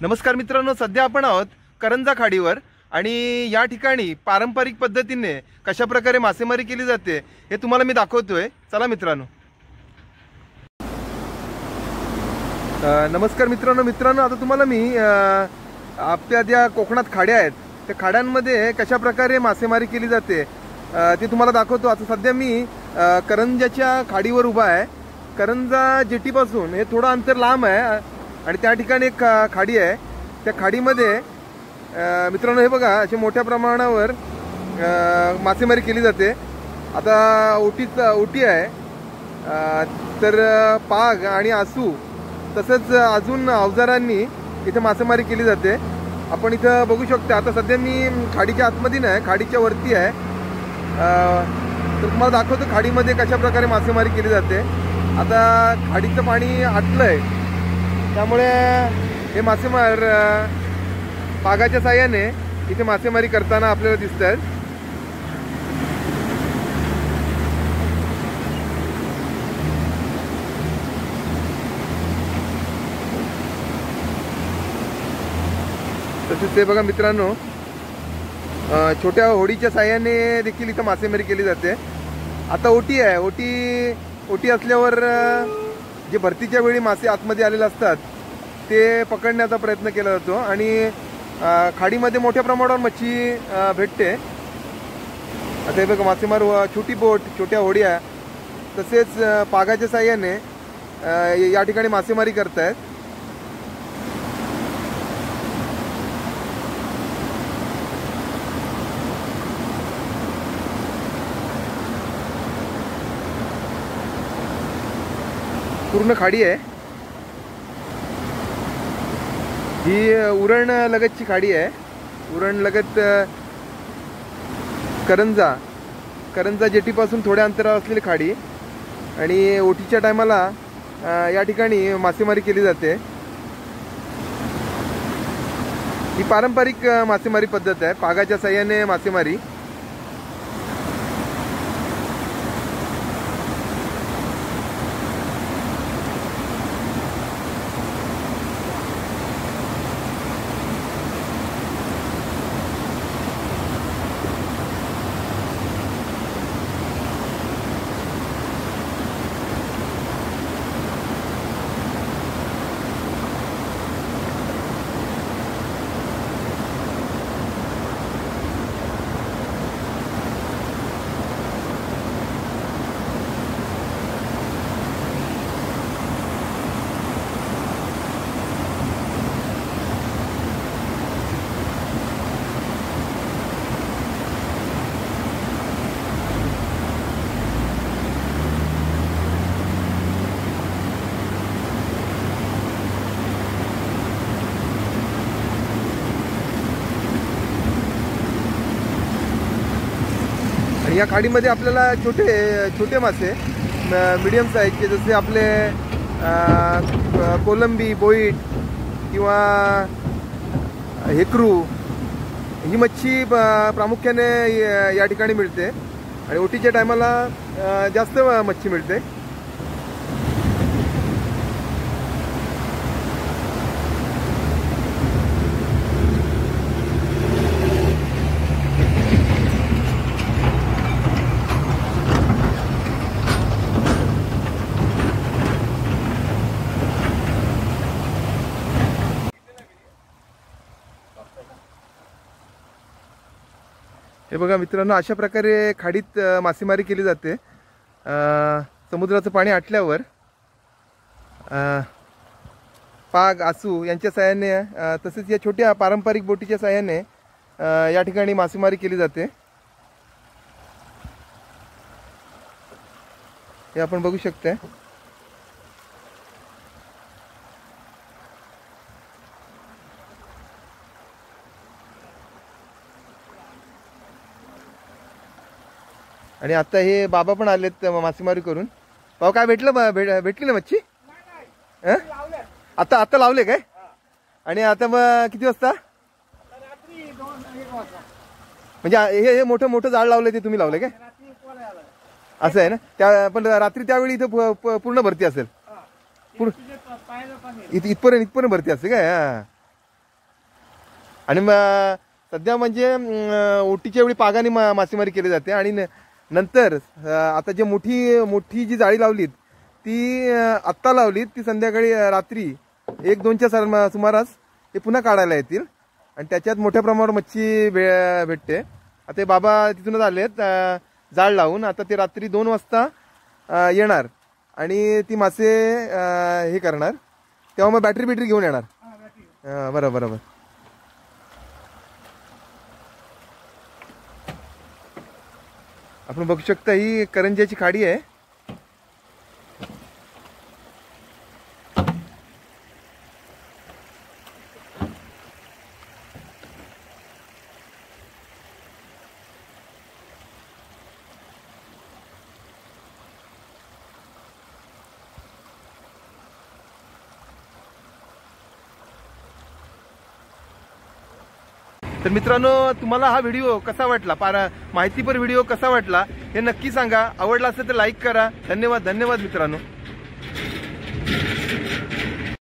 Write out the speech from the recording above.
नमस्कार मित्रांनो, सध्या आपण आहोत करंजा खाडीवर आणि या ठिकाणी पारंपरिक पद्धतीने कशा प्रकारे मासेमारी केली जाते हे तुम्हाला मी दाखवतोय. चला मित्रांनो. नमस्कार मित्रांनो, आता तुम्हाला मी आपल्या ज्या कोकणात खाड्या आहेत त्या खाड्यांमध्ये कशा प्रकारे मासेमारी केली जाते ते तुम्हाला दाखवतो. आता सध्या मी करंजाच्या खाडीवर उभा आहे. करंजा जेटीपासून हे थोडं अंतर लांब आहे आणि त्या ठिकाणी एक खाडी आहे. त्या खाडीमध्ये मित्रांनो हे बघा, असे मोठ्या प्रमाणावर मासेमारी केली जाते. आता ओटी आहे, तर पाग आणि आसू तसंच अजून अवजारांनी इथे मासेमारी केली जाते. आपण इथं बघू शकतो. आता सध्या मी खाडीच्या आतमध्ये नाही, खाडीच्या वरती आहे. तर तुम्हाला दाखवतो खाडीमध्ये कशा प्रकारे मासेमारी केली जाते. आता खाडीचं पाणी आटलंय, त्यामुळे हे मासेमार पागाच्या साह्याने इथे मासेमारी करताना आपल्याला दिसत आहेत. तसेच ते बघा मित्रांनो, छोट्या होडीच्या साह्याने देखील इथं मासेमारी केली जाते. आता ओटी आहे. ओटी असल्यावर जे भरतीच्या वेळी मासे आतमध्ये आलेले असतात ते पकडण्याचा प्रयत्न केला जातो आणि खाडीमध्ये मोठ्या प्रमाणावर मच्छी भेटते. आता हे बघा, मासेमार छोटी बोट, छोट्या होड्या तसेच पागाच्या साह्याने या ठिकाणी मासेमारी करतायत. पूर्ण खाडी आहे ही. उरण लगतची खाडी आहे. उरण लगत करंजा जेटीपासून थोड्या अंतरावर असलेली खाडी आणि ओटीच्या टायमाला या ठिकाणी मासेमारी केली जाते. ही पारंपरिक मासेमारी पद्धत आहे, पागाच्या साह्याने मासेमारी. या खाडीमध्ये आपल्याला छोटे मासे, मीडियम साईजचे, जसे आपले कोलंबी, बोईट किंवा हेकरू, ही मच्छी प्रामुख्याने या ठिकाणी मिळते आणि ओटीच्या टायमाला जास्त मच्छी मिळते. हे बघा मित्रांनो, अशा प्रकारे खाडीत मासेमारी केली जाते. समुद्राचं पाणी आटल्यावर पाग, आसू यांच्या साह्याने तसेच या छोट्या पारंपरिक बोटीच्या साह्याने या ठिकाणी मासेमारी केली जाते. हे आपण बघू शकता. आणि आता हे बाबा पण आलेत मासेमारी करून. भाऊ, काय भेटली ना मच्छी? आता लावले काय? आणि आता मग किती वाजता? म्हणजे हे मोठं जाळ लावलंय ते तुम्ही लावले काय? असं आहे ना. त्या पण रात्री त्यावेळी इथं पूर्ण भरती असेल. इथपर्यंत भरती असते काय? आणि सध्या म्हणजे ओटीच्या वेळी पागाने मासेमारी केली जाते आणि नंतर आता जे मोठी जी जाळी लावलीत ती आत्ता लावलीत, ती संध्याकाळी रात्री 1-2च्या सुमारास हे पुन्हा काढायला येतील आणि त्याच्यात मोठ्या प्रमाणावर मच्छी भेटते. आता हे बाबा तिथूनच आलेत जाळ लावून. आता ते रात्री 2 वाजता येणार आणि ती मासे हे करणार, तेव्हा मग बॅटरी घेऊन येणार. बरोबर. आपण बघू शकता ही करंज्याची खाडी आहे. तर मित्रांनो, तुम्हाला हा व्हिडिओ कसा वाटला, माहितीपर व्हिडिओ कसा वाटला हे नक्की सांगा. आवडला असेल तर लाईक करा. धन्यवाद मित्रांनो.